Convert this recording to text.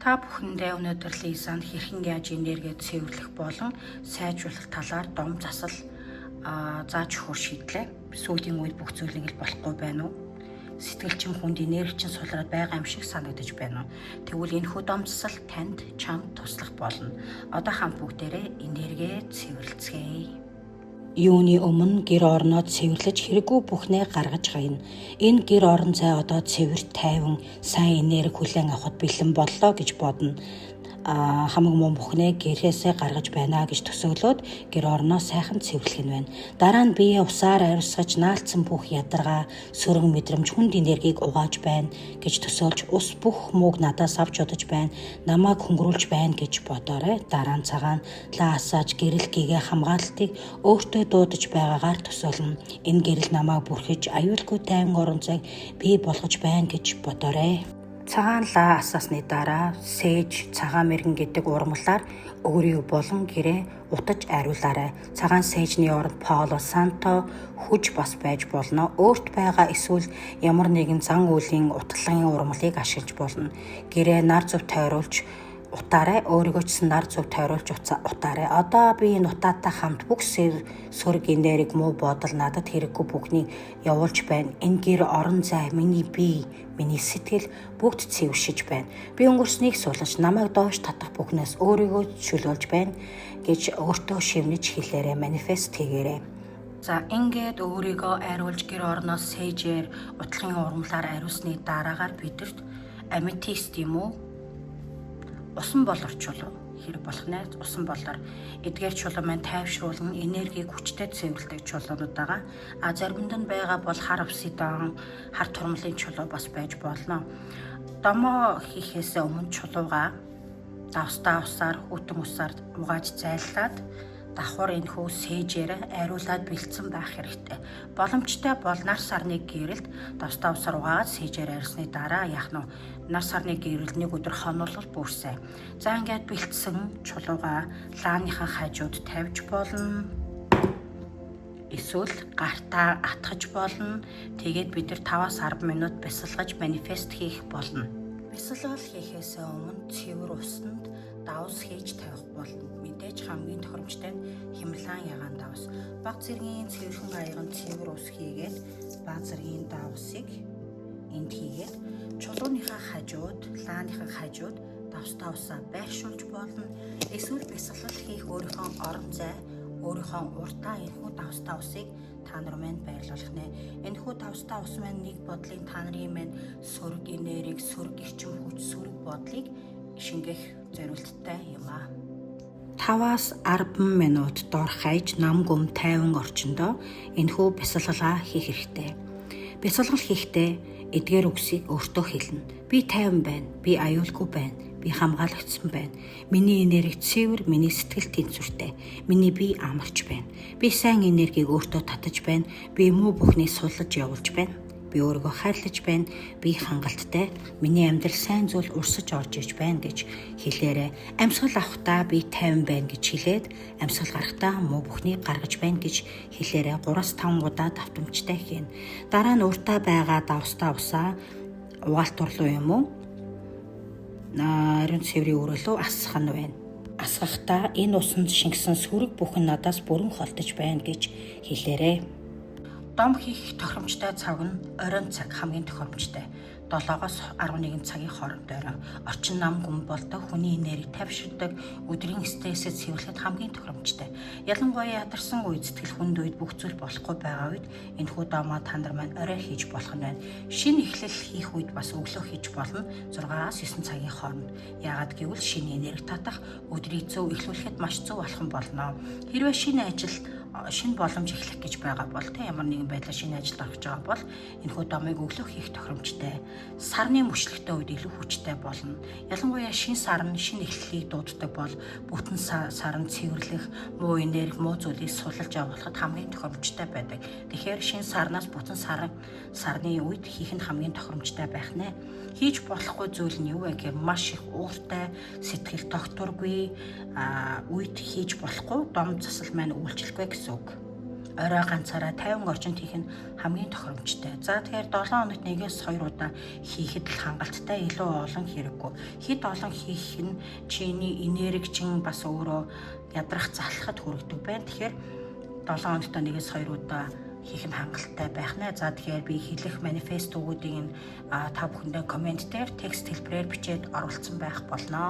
Та бүхэндээ өнөөдөр Лизанд хэрхэн яаж энерги цэвэрлэх болон сайжруулах талаар дом засал зааж өгөх шийдлээ. Сүүлийн үед бүх зүйлийг л болохгүй байна уу? Сэтгэлчин хүнд энерги сулраад байгаа юм шиг санагдаж байна уу? Тэгвэл энэхүү дом засал танд чамд туслах болно. Одоо хамт бүгдээрээ энерги цэвэрлэцгээе. Юуны өмнө гэр орноо цэвэрлэж хэрэггүй бүхнээ гаргаж гайна. Энэ гэр орон зай одоо цэвэр тайван сайн энерги хүлээн авахд бэлэн боллоо гэж бодно. Хамаг мөн бүхнээ гэрээсээ гаргаж байна гэж төсөөлөөд гэр орноо сайхан цэвэрлэх нь байна. Дараа нь бие усаар ариусгаж наалцсан бүх ядаргаа сөрөг мэдрэмж хүнд энергийг угааж байна гэж төсөөлж ус бүх мууг надаас авч удаж байна. Намайг хөнгөрүүлж байна гэж бодоорой. Дараа нь цагаан лаасааж гэрэл гээгээ хамгаалалтыг өөртөө дуудаж байгаагаар төсөөлнө. Энэ гэрэл намайг бүрхэж аюулгүй тайван орон зайг бий болгож байна гэж бодоорой. Цагаан лаа асаасны дараа сээж цагаан мэргэн гэдэг урмалаар өөрийн болон гэрээ утаж ариулаарай. Цагаан сээжний оронд Паоло Санто хүж бас байж болно. Өөрт байгаа эсвэл ямар нэгэн зан үйлийн утгалагын урмалыг ашиглаж болно. Гэрээ нар зөв тойруулж утаарай. Өөрийгөө ч нар зөв тойруулж утаарай. Одоо би энэ утаатай хамт бүх сөрөг энерги муу бодол надад хэрэггүй бүхнийг явуулж байна. Энэ гэр орон зай, миний бие, миний сэтгэл бүгд цэвэршиж байна. Би өнгөрснийг суулгаж намайг доош татах бүхнээс өөрийгөө чөлөөлж байна гэж өөртөө шивнэж хэлээрэй, манифест хийгээрэй. За ингээд өөрийгөө ариулж гэр орноос сээжээр утлагын урмлаар ариусны дараагаар бидэрт аметист юм уу? Усан болор чулуу хэрэг болох нэ усан болор эдгээр чулуу маань тайвшруулан энергийг хүчтэй цэвэрлдэг чулуунууд байгаа. Заримд нь байгаа бол хар обсидиан, хар турмлын чулуу бас байж болно. Домоо хийхээс өмнө чулууга давстаа усаар хүтэн усаар угааж зайлуулад давхар энэхүү сээжээр ариулаад бэлдсэн байх хэрэгтэй. Боломжтой бол нар сарны гэрэлд давстаа усаар угаагаад сээжээр арьсны дараа яах нь нар сарны гэрэлд нэг өдөр хонуулбал бүрсэй. За ингээд бэлдсэн чулууга лааныхаа хажууд тавьж болно. Эсвэл гартаа атгаж болно. Тэгээд бид нар 5-10 минут бясалгаж манифест хийх болно. Бясалгал хийхээс өмнө цэвэр усанд давс хийж тавих болно. Мэдээж хамгийн тохиромжтой нь Хималайн ягаан давс. Бага зэргийн цэвэрхэн аяган цэвэр ус хийгээд бага зэргийн давсыг энд хийгээд чулууныхаа хажууд, лааныхаа хажууд давстаа усаа байршуулж болно. Эсвэл бясалгал хийх өөрийнхөө орон зай, өөрийнхөө уртаа энэхүү давстаа усыг та нар манд байрлуулах нэ. Энэхүү давстаа ус маань нэг бодлын та нарын манд сөрөг энерги, сөрөг эрчим хүч, сөрөг бодлыг шингэх зорилттой юм аа. 5-10 минут дор хаяж нам гүм тайван орчиндөө энэхүү бясалгалаа хийх хэрэгтэй. Бясалгал хийхдээ эдгээр үгсийг өөртөө хэлнэ. Би тайван байна. Би аюулгүй байна. Би хамгаалагдсан байна. Миний энерги цэвэр, миний сэтгэл тэнцвэртэй. Миний бие амарч байна. Би сайн энергийг өөртөө татаж байна. Би муу бүхнийг суллаж явуулж байна. Би өөрийгөө хайрлаж байна. Би хангалттай. Миний амьдрал сайн зүйл урсаж орж иж байна гэж хэлээрэй. Амьсгал авахдаа би тайван байна гэж хэлээд амьсгал гарахдаа муу бүхнийг гаргаж байна гэж хэлээрэй. 3-5 удаа давтамжтай хийн. Дараа нь уртаа байгаа давстаа усаа угаалтурлуу юм уу? Ариун цэврийн өрөөлөө асгах нь байна. Асгахдаа энэ усанд шингэсэн сүрэг бүхэн надаас бүрэн холдож байна гэж хэлээрэй. Дом хийх тохиромжтой цаг нь оройн цаг хамгийн тохиромжтой. 7-11 цагийн хооронд орой. Орчин нам гүм болдог хүний энерги тавьширдаг өдрийн стрессээ цэвэрлэхэд хамгийн тохиромжтой. Ялангуяа ядарсан үед сэтгэл хүнд үед бүх зүйл болохгүй байгаа үед энэхүү домоо та нар маань орой хийж болох нь байна. Шинэ эхлэл хийх үед бас өглөө хийж болно 6-9 цагийн хооронд. Яагаад гэвэл шинэ энерги татах өдрийг зөв эхлүүлэхэд маш зөв болох нь болно. Хэрвээ шинэ боломж эхлэх гэж байгаа бол ямар нэгэн байдлаар шинэ ажил авах гэж байгаа бол энэхүү домыг өглөө хийх тохиромжтой. Сарны мөчлөгтэй үед илүү хүчтэй болно. Ялангуяа шинэ сар нь шинэ эхлэлийг дууддаг бол бүтэн сар нь цэвэрлэх, муу энерги, муу зүйлийг суллаж явуулахад хамгийн тохиромжтой байдаг. Тэгэхээр шинэ сарнаас бүтэн сарны үед хийх нь хамгийн тохиромжтой байх нэ. Хийж болохгүй зүйл нь юу вэ гэхээр маш их ууртай, сэтгэл тогтворгүй үед хийж болохгүй дом засал маань үйлчлэхгүй гэсэн үг. орой ганцаараа 50 орчинд хийх нь хамгийн тохиромжтой. За тэгэхээр 7 хоногт нэгээс 2 удаа хийхэд л хангалттай, илүү олон хэрэггүй. Хэд олон хийх нь чиний энерги бас өөрөө ядрах залхахад хүргэдэг байна. Тэгэхээр 7 хоногт нэгээс 2 удаа хийх нь хангалттай байх нэ. За тэгэхээр би хэлэх манифестогуудыг та бүхэндээ комент дээр текст хэлбэрээр бичээд оруулсан байх болно.